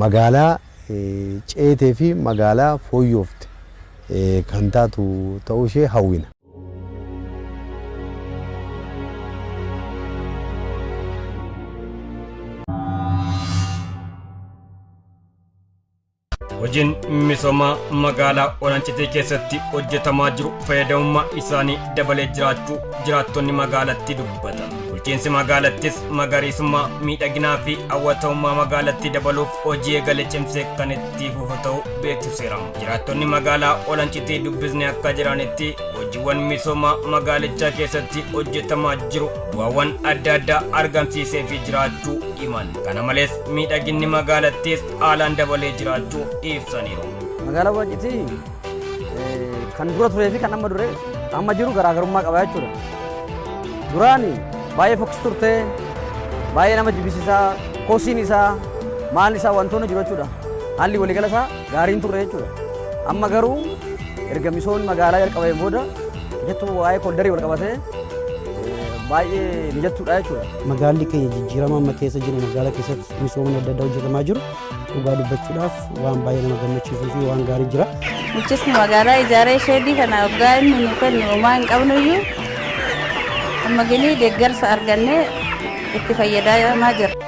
magaalaa ceetee fi magaalaa fooyyofte kan taatu ta'uu ishee hawwina. Hojiin misooma magaalaa Olancitee keessatti hojjetamaa jiru fayyadamummaa isaanii dabalee jiraachuu jiraattonni magaalattii dubbatan. Bulchiinsi magaalattis magariisummaa miidhaginaa fi hawwatamummaa magaalattii dabaluuf hojii eegale cimsee kan itti fufu ta'uu beeksiseera. Jiraattonni magaalaa Olancitee dubbisne akka jiranitti hojiiwwan misooma magaalichaa keessatti hojjetamaa jiru bu'aawwan adda addaa argamsiisee fi jiraachuu himan. Kana malees miidhaginni magaalattiis haalaan dabalee jiraachuu ibsaniiru. Magaalaa Olancitee kan dura turee fi kan amma jiru garaagarummaa qaba jechuudha. Duraani baay'ee fokkis turte, baay'ee nama jibbisiisaa, kosiin isaa, maal isaa wantoonni jiru jechuudha. Haalli waliigala isaa gaariin turre jechuudha. Amma garuu erga misoomni magaalaa jalqabeen booda jettu waa'ee koldarii wal qabatee baay'ee mijattuudha jechuudha. Magaalli keenya jijjiirama amma keessa jiru magaalaa keessatti misoomni adda addaa hojjetamaa jiru dhugaa dubbachuudhaaf waan baay'ee nama gammachiisuu fi waan gaarii jira. Bulchiinsi magaalaa ijaaree sheedii kana waggaa inni nu kennu homaa hin qabnuyyuu amma gilii deeggarsa argannee itti fayyadamaa jirra.